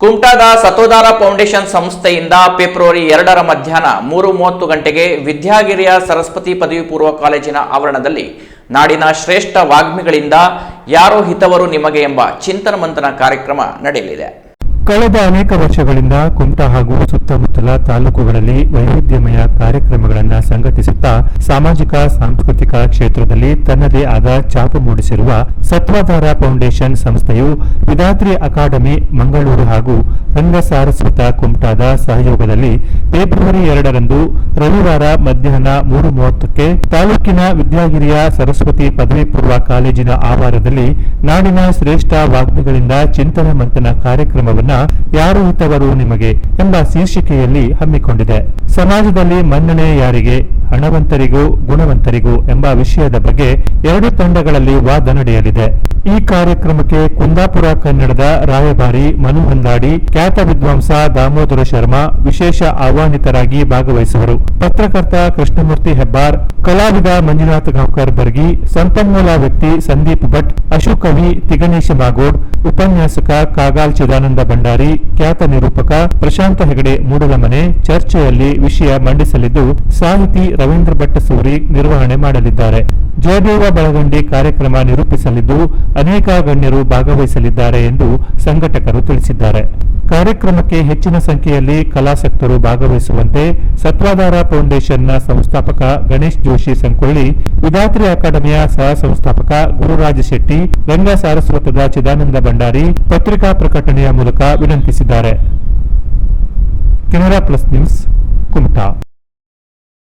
ಕುಮಟಾದ ಸತೋದಾರ foundation ಸಂಸ್ಥೆಯಿಂದ February 2ರ ಮಧ್ಯಾಹ್ನ 3:30 ಗಂಟೆಗೆ ವಿದ್ಯಾಗಿರಿಯ ಸರಸ್ವತಿ ಪದವಿ ಪೂರ್ವ ಕಾಲೇಜಿನ ಆವರಣದಲ್ಲಿ ನಾಡಿನ ಶ್ರೇಷ್ಠ ವಾಗ್ಮಿಗಳಿಂದ ಯಾರೋ ಹಿತವರು ನಿಮಗೆ ಎಂಬ ಚಿಂತನ ಮಂಥನ ಕಾರ್ಯಕ್ರಮ ನಡೆಯಲಿದೆ. ಕಳೆದ ಅನೇಕ ವರ್ಷಗಳಿಂದ ಕುಮಟಾ ಹಾಗೂ ಸುತ್ತಮುತ್ತಲ ತಾಲೂಕುಗಳಲ್ಲಿ ವೈವಿಧ್ಯಮಯ ಕಾರ್ಯಕ್ರಮಗಳನ್ನು ಸಂಘಟಿಸುತ್ತಾ ಸಾಮಾಜಿಕ ಸಾಂಸ್ಕೃತಿಕ ಕ್ಷೇತ್ರದಲ್ಲಿ ತನ್ನದೇ ಆದ ಛಾಪು ಮೂಡಿಸಿರುವ ಸತ್ವಾಧಾರ ಫೌಂಡೇಶನ್ ಸಂಸ್ಥೆಯು ವಿಧಾತ್ರಿ ಅಕಾಡೆಮಿ ಮಂಗಳೂರು ಹಾಗೂ ರಂಗ ಸಾರಸ್ವತ ಕುಮಟಾದ ಸಹಯೋಗದಲ್ಲಿ ಫೆಬ್ರವರಿ 2ರಂದು ರವಿವಾರ ಮಧ್ಯಾಹ್ನ 3:30ಕ್ಕೆ ತಾಲೂಕಿನ ವಿದ್ಯಾಗಿರಿಯ ಸರಸ್ವತಿ ಪದವಿ ಪೂರ್ವ ಕಾಲೇಜಿನ ಆವರಣದಲ್ಲಿ ನಾಡಿನ ಶ್ರೇಷ್ಠ ವಾಗ್ಮಿಗಳಿಂದ ಚಿಂತನ ಮಂಥನ ಕಾರ್ಯಕ್ರಮವನ್ನು ಯಾರು ಹಿತವರು ನಿಮಗೆ ಎಂಬ ಶೀರ್ಷಿಕೆಯಲ್ಲಿ ಹಮ್ಮಿಕೊಂಡಿದೆ. ಸಮಾಜದಲ್ಲಿ ಮನ್ನಣೆ ಯಾರಿಗೆ, ಹಣವಂತರಿಗೂ ಗುಣವಂತರಿಗೂ ಎಂಬ ವಿಷಯದ ಬಗ್ಗೆ 2 ತಂಡಗಳಲ್ಲಿ ವಾದ ನಡೆಯಲಿದೆ. ಈ ಕಾರ್ಯಕ್ರಮಕ್ಕೆ ಕುಂದಾಪುರ ಕನ್ನಡದ ರಾಯಭಾರಿ ಮನು ಹಂದಾಡಿ, ಖ್ಯಾತ ವಿದ್ವಾಂಸ ದಾಮೋದರ ಶರ್ಮಾ ವಿಶೇಷ ಆಹ್ವಾನಿತರಾಗಿ ಭಾಗವಹಿಸುವರು. ಪತ್ರಕರ್ತ ಕೃಷ್ಣಮೂರ್ತಿ ಹೆಬ್ಬಾರ್, ಕಲಾವಿದ ಮಂಜುನಾಥ ಗಾಂವ್ಕರ್ ಬರ್ಗಿ, ಸಂಪನ್ಮೂಲ ವ್ಯಕ್ತಿ ಸಂದೀಪ್ ಭಟ್, ಅಶುಕವಿ ತಿಗಣೇಶ ಮಾಗೋಡ್, ಉಪನ್ಯಾಸಕ ಕಾಗಾಲ್ ಚಿದಾನಂದ ಭಂಡಾರಿ, ಖ್ಯಾತ ನಿರೂಪಕ ಪ್ರಶಾಂತ ಹೆಗಡೆ ಮೂಡಲಮನೆ ಚರ್ಚೆಯಲ್ಲಿ ವಿಷಯ ಮಂಡಿಸಲಿದ್ದು, ಸಾಹಿತಿ ರವೀಂದ್ರ ಭಟ್ ಸೂರಿ ನಿರ್ವಹಣೆ ಮಾಡಲಿದ್ದಾರೆ. ಜಯದೇವ ಬಳಗಂಡಿ ಕಾರ್ಯಕ್ರಮ ನಿರೂಪಿಸಲಿದ್ದು, ಅನೇಕ ಗಣ್ಯರು ಭಾಗವಹಿಸಲಿದ್ದಾರೆ ಎಂದು ಸಂಘಟಕರು ತಿಳಿಸಿದ್ದಾರೆ. ಕಾರ್ಯಕ್ರಮಕ್ಕೆ ಹೆಚ್ಚಿನ ಸಂಖ್ಯೆಯಲ್ಲಿ ಕಲಾಸಕ್ತರು ಭಾಗವಹಿಸುವಂತೆ ಸತ್ವಾಧಾರ ಫೌಂಡೇಶನ್ನ ಸಂಸ್ಥಾಪಕ ಗಣೇಶ್ ಜೋಶಿ ಸಂಕೊಳ್ಳಿ, ವಿಧಾತ್ರಿ ಅಕಾಡೆಮಿಯ ಸಹ ಸಂಸ್ಥಾಪಕ ಗುರುರಾಜ ಶೆಟ್ಟಿ, ರಂಗ ಸಾರಸ್ವತದ ಚಿದಾನಂದ ಭಂಡಾರಿ ಪತ್ರಿಕಾ ಪ್ರಕಟಣೆಯ ಮೂಲಕ ವಿನಂತಿಸಿದ್ದಾರೆ. Canara plus news, Kumta.